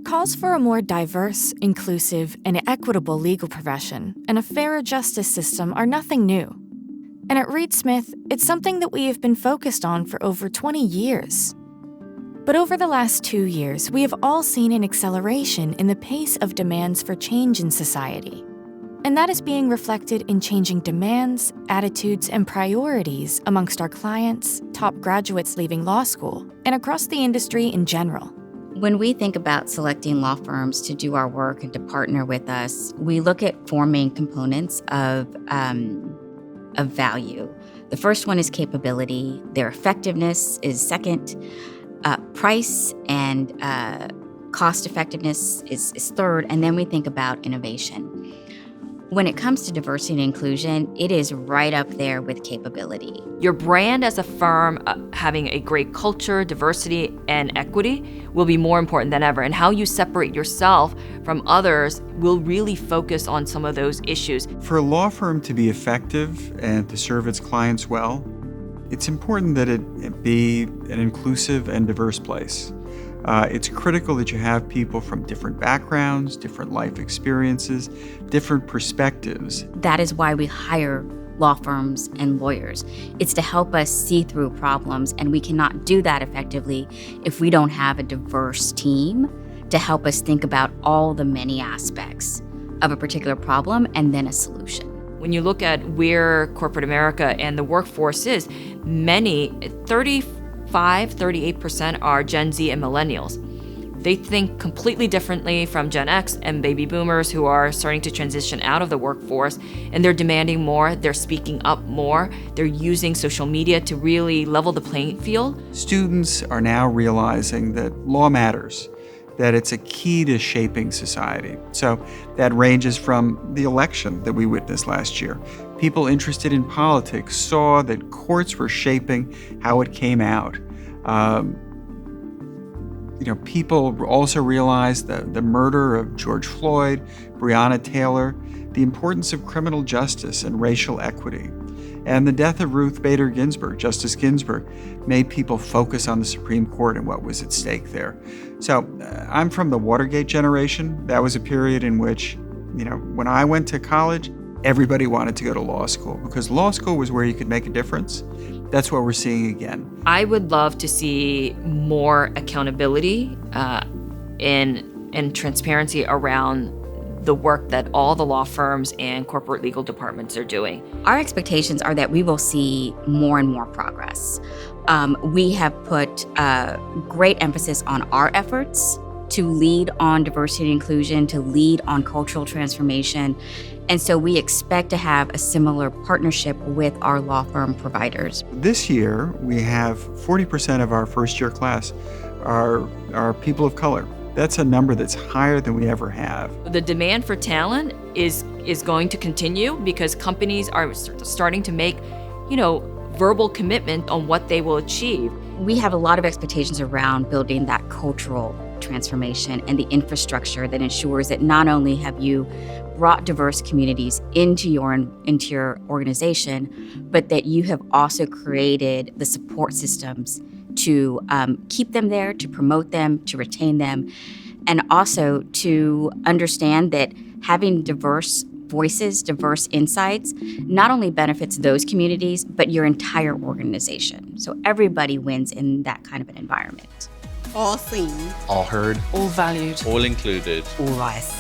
Calls for a more diverse, inclusive, and equitable legal profession and a fairer justice system are nothing new. And at Reed Smith, it's something that we have been focused on for over 20 years. But over the last 2 years, we have all seen an acceleration in the pace of demands for change in society. And that is being reflected in changing demands, attitudes, and priorities amongst our clients, top graduates leaving law school, and across the industry in general. When we think about selecting law firms to do our work and to partner with us, we look at 4 main components of value. The first one is capability. Their effectiveness is second. Price and cost effectiveness is third. And then we think about innovation. When it comes to diversity and inclusion, it is right up there with capability. Your brand as a firm having a great culture, diversity, and equity will be more important than ever. And how you separate yourself from others will really focus on some of those issues. For a law firm to be effective and to serve its clients well, it's important that it be an inclusive and diverse place. It's critical that you have people from different backgrounds, different life experiences, different perspectives. That is why we hire law firms and lawyers. It's to help us see through problems, and we cannot do that effectively if we don't have a diverse team to help us think about all the many aspects of a particular problem and then a solution. When you look at where corporate America and the workforce is, 38% are Gen Z and millennials. They think completely differently from Gen X and baby boomers who are starting to transition out of the workforce, and they're demanding more, they're speaking up more, they're using social media to really level the playing field. Students are now realizing that law matters, that it's a key to shaping society. So that ranges from the election that we witnessed last year. People interested in politics saw that courts were shaping how it came out. People also realized the murder of George Floyd, Breonna Taylor, the importance of criminal justice and racial equity. And the death of Ruth Bader Ginsburg, Justice Ginsburg, made people focus on the Supreme Court and what was at stake there. So I'm from the Watergate generation. That was a period in which, when I went to college, everybody wanted to go to law school because law school was where you could make a difference. That's what we're seeing again. I would love to see more accountability and transparency around the work that all the law firms and corporate legal departments are doing. Our expectations are that we will see more and more progress. We have put great emphasis on our efforts to lead on diversity and inclusion, to lead on cultural transformation. And so we expect to have a similar partnership with our law firm providers. This year, we have 40% of our first-year class are people of color. That's a number that's higher than we ever have. The demand for talent is going to continue because companies are starting to make, verbal commitment on what they will achieve. We have a lot of expectations around building that cultural transformation and the infrastructure that ensures that not only have you brought diverse communities into your organization, but that you have also created the support systems to keep them there, to promote them, to retain them, and also to understand that having diverse voices, diverse insights, not only benefits those communities, but your entire organization. So everybody wins in that kind of an environment. All seen. All heard. All valued. All included. All rise.